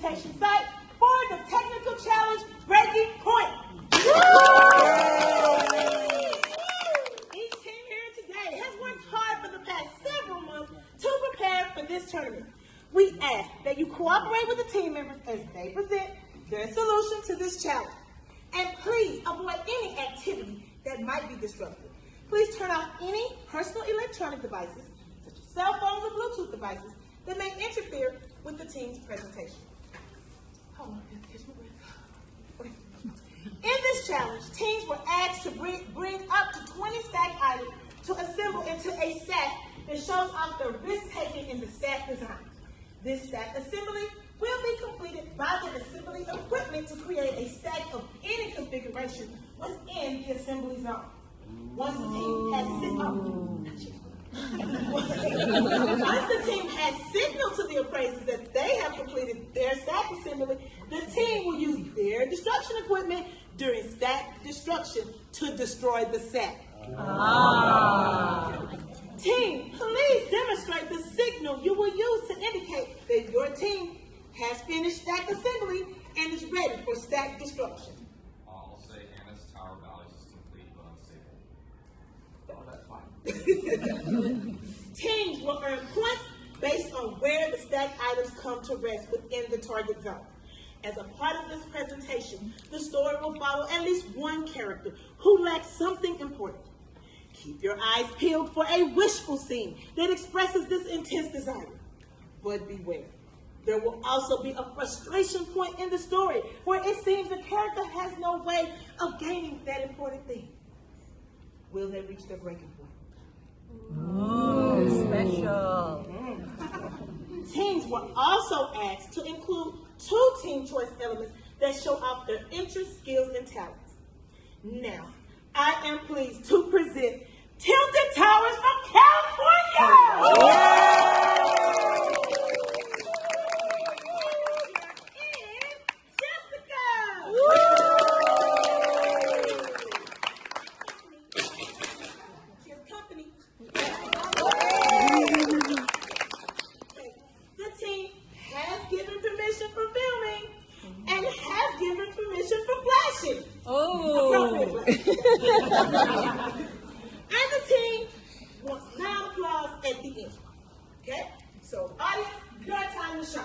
presentation site for the technical challenge breaking point. Each team here today has worked hard for the past several months to prepare for this tournament. We ask that you cooperate with the team members as they present their solution to this challenge. And please avoid any activity that might be disruptive. Please turn off any personal electronic devices, such as cell phones or Bluetooth devices, that may interfere with the team's presentation. Hold on, catch my breath. In this challenge, teams were asked to bring up to 20 stacked items to assemble into a stack that shows off the risk-taking in the stack design. This stack assembly will be completed by the assembly equipment to create a stack of any configuration within the assembly zone. Once the team has signaled to the appraisers that they have completed their stack assembly, the team will use their destruction equipment during stack destruction to destroy the set. Team, please demonstrate the signal you will use to indicate that your team has finished stack assembly and is ready for stack destruction. I'll say Anna's tower values is complete but unstable. Oh, that's fine. Teams will earn points based on where the stacked items come to rest within the target zone. As a part of this presentation, the story will follow at least one character who lacks something important. Keep your eyes peeled for a wishful scene that expresses this intense desire. But beware, there will also be a frustration point in the story where it seems the character has no way of gaining that important thing. Will they reach their breaking point? Ooh, special. Teams were also asked to include 2 team choice elements that show off their interests, skills, and talents. Now, I am pleased to present Tilted Towers from California! And the team wants loud applause at the end. Okay? So, audience, your time to shine.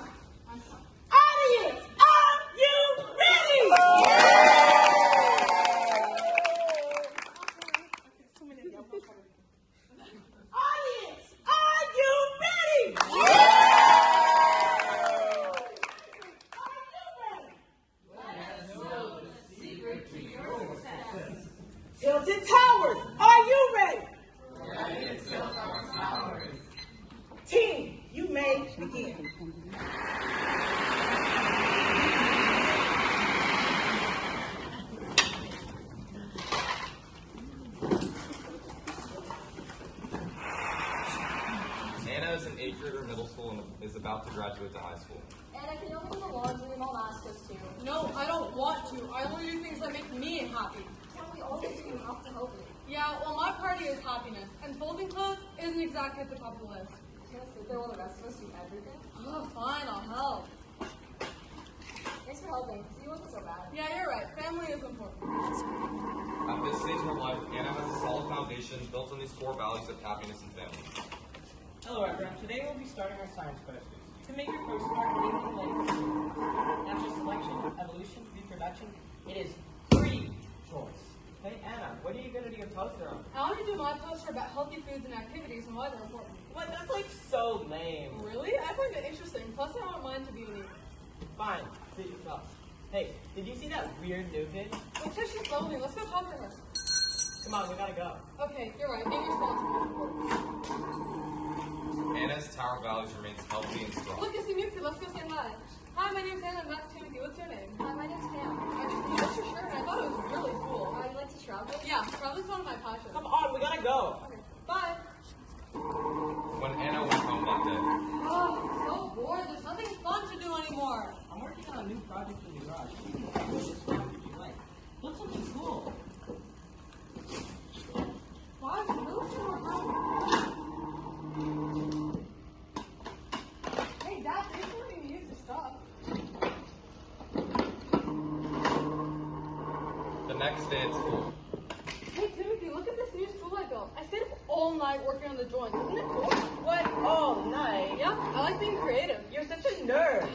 Audience, are you ready? Audience, are you ready? Tilted Towers, are you ready? Team, you may begin. Anna is an 8th grader in middle school and is about to graduate to high school. And I can help with the laundry and I'll ask us to. No, I don't want to. I only do things that make me happy. We all get to do enough to help it. Yeah, well, my party is happiness, and folding clothes isn't exactly at the top of the list. Can I sit there while the rest of us do everything? Oh, fine, I'll help. Thanks for helping. See, you wasn't so bad. Yeah, you're right. Family is important. At this stage in her life, Anna has a solid foundation built on these core values of happiness and family. Hello everyone, today we'll be starting our science posters. To make your postcard anything like natural selection, evolution, reproduction, it is free choice. Hey Anna, what are you going to do your poster on? I want to do my poster about healthy foods and activities and why they're important. What? That's like so lame. Really? I find it interesting. Plus, I want mine to be unique. Fine, suit yourself. Hey, did you see that weird new kid? It says she's lonely. Let's go talk to her. Come on, we gotta go. Okay, you're right. Being responsible is important. Anna's tower values remains healthy and strong. Look, it's a new kid. Let's go say hi. Hi, my name's Anna, and that's Timothy. What's your name? Hi, my name's Pam. What's your shirt? I thought it was really cool. You like to travel? Yeah, traveling's one of my passions. Come on, we gotta go. Okay, bye. When Anna went home that day, Oh, I'm so bored. There's nothing fun to do anymore. I'm working on a new project in the garage. Which project you like? Look something cool. Why? Move to her room. Hey, Dad, thanks for letting me use your stuff. next day at school. Hey Timothy, look at this new stool I built. I stayed up all night working on the joints. Isn't it cool? What? All night? Yeah, I like being creative. You're such a nerd.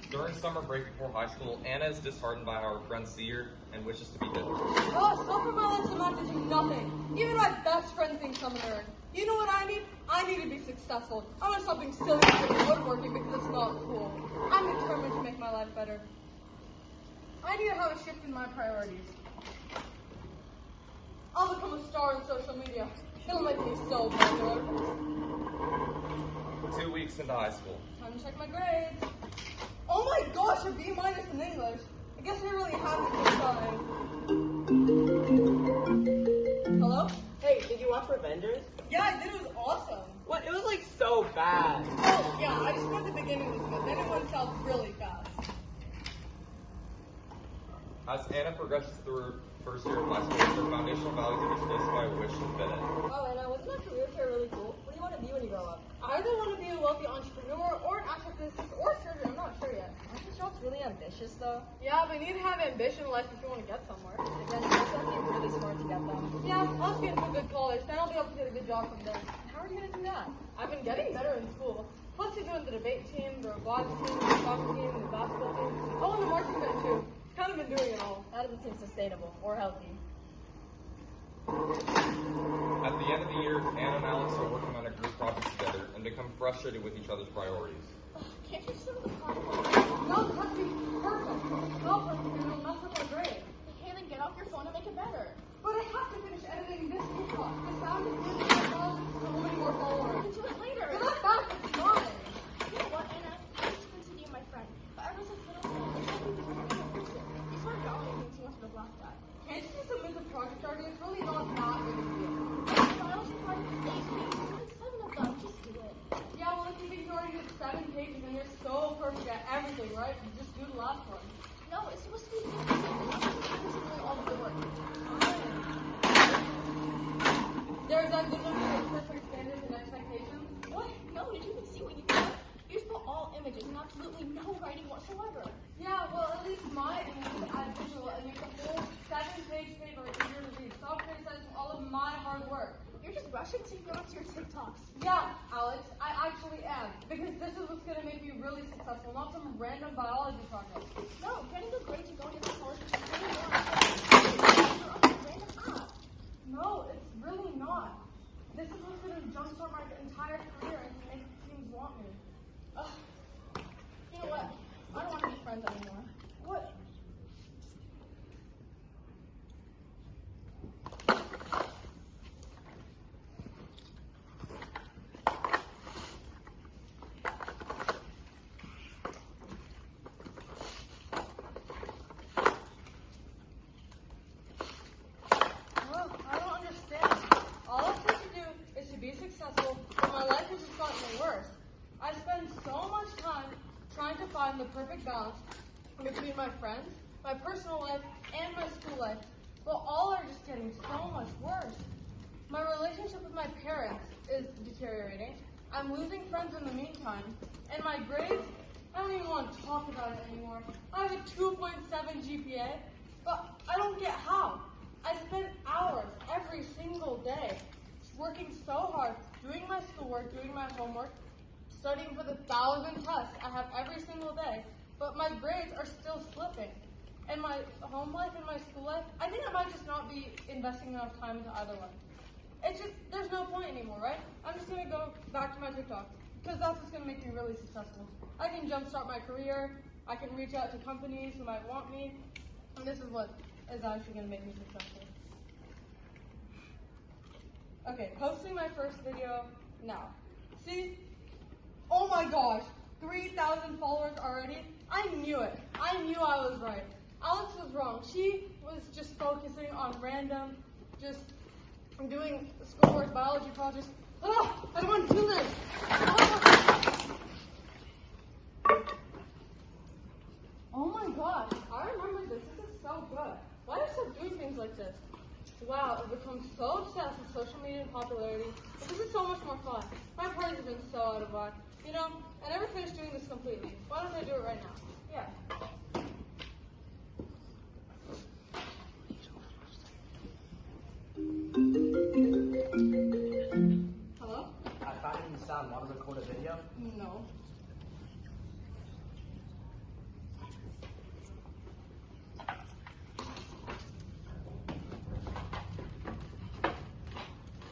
During summer break before high school, Anna is disheartened by how her friends see her and wishes to be different. Oh, so for my life amounted to nothing. Even my best friend thinks I'm a nerd. You know what I need? I need to be successful. I want to stop being silly and woodworking because it's not cool. I'm determined to make my life better. I need to have a shift in my priorities. I'll become a star on social media. It'll make me so popular. 2 weeks into high school. Time to check my grades. Oh my gosh, a B minus in English. I guess I really have to keep trying. Hello? Hey, did you watch Revengers? Yeah, I did. It was awesome. What? It was like so bad. Oh, yeah, I just thought the beginning was good. Then it went south really fast. As Anna progresses through her first year of high school, her foundational values are displaced by which to fit in. Oh, and wasn't that career fair really cool? What do you want to be when you grow up? I either want to be a wealthy entrepreneur or an astrophysicist or a surgeon. I'm not sure yet. Aren't these jobs really ambitious, though? Yeah, but you need to have ambition in life if you want to get somewhere. I guess you also have to be really smart to get them. Yeah, I'll just get into a good college. Then I'll be able to get a good job from there. How are you going to do that? I've been getting better in school. Plus, you joined the debate team, the robotics team, the soccer team, the basketball team. Oh, and the marching band too. Kind of been doing it all. That doesn't seem sustainable or healthy. At the end of the year, Anna and Alex are working on a group project together and become frustrated with each other's priorities. Can't you just look at the problem? No, it has to be perfect. No, perfect, it'll mess up my grade. Hey, then get off your phone and make it better. But I have to finish editing this TikTok. The sound is good, and so many more followers. Do it later. But that's bad, it's fine. You know what, Anna? I used to consider you my friend, but ever since middle school, it's like you've become a different person. You start drawing things you wanted to laugh at. Can't you just submit the project already? It's really not that big a deal. Biology project is 8 pages. Like 7 of them. Just do it. Yeah, well, if you think you already did 7 pages and you're so perfect at everything, right? You just do the last one. No, it's supposed to be different. This is doing all the good work. There's that good enough for perfect standards and expectations. What? No, did you even see what you got? You just put all images and absolutely no writing whatsoever. Yeah, well, at least my images add visual and make the whole 7-page paper easier to read. Stop criticizing all of my hard work. You're just rushing to get onto your TikToks. Yeah, Alex, I actually am. Because this is what's going to make me really successful, not some random biology project. No, getting a grade to go into college is really more important. You're on a random app. No, it's really not. This is what's going to jumpstart my entire career and make teams want me. Ugh. You know what? I don't want to be friends anymore. What? I don't understand. All I have to do is to be successful, but my life has just gotten worse. I spend so much time trying to find the perfect balance between my friends, my personal life, and my school life, but all are just getting so much worse. My relationship with my parents is deteriorating. I'm losing friends in the meantime, and my grades, I don't even want to talk about it anymore. I have a 2.7 GPA, but I don't get how. I spend hours every single day working so hard, doing my schoolwork, doing my homework, studying for the 1,000 tests I have every single day, but my grades are still slipping. And my home life and my school life, I think I might just not be investing enough time into either one. It's just, there's no point anymore, right? I'm just going to go back to my TikTok, because that's what's going to make me really successful. I can jumpstart my career, I can reach out to companies who might want me, and this is what is actually going to make me successful. Okay, posting my first video now. See? Oh my gosh, 3,000 followers already? I knew it. I knew I was right. Alex was wrong. She was just focusing on random, just doing schoolwork, biology projects. Oh, I don't want to do this. Oh my gosh, I remember this. This is so good. Why do I still do things like this? Wow, I've become so obsessed with social media and popularity, but this is so much more fun. My parties have been so out of whack. You know, I never finished doing this completely. Why don't I do it right now? Yeah.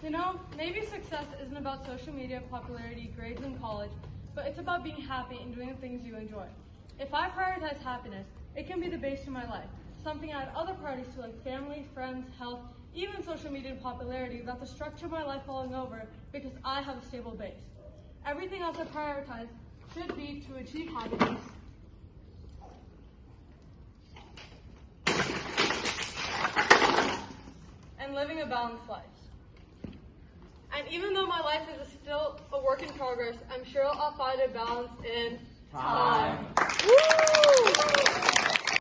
You know, maybe success isn't about social media, popularity, grades in college, but it's about being happy and doing the things you enjoy. If I prioritize happiness, it can be the base of my life, something I add other priorities to like family, friends, health, even social media and popularity without the structure of my life falling over because I have a stable base. Everything else I prioritize should be to achieve happiness and living a balanced life. And even though my life is still a work in progress, I'm sure I'll find a balance in time.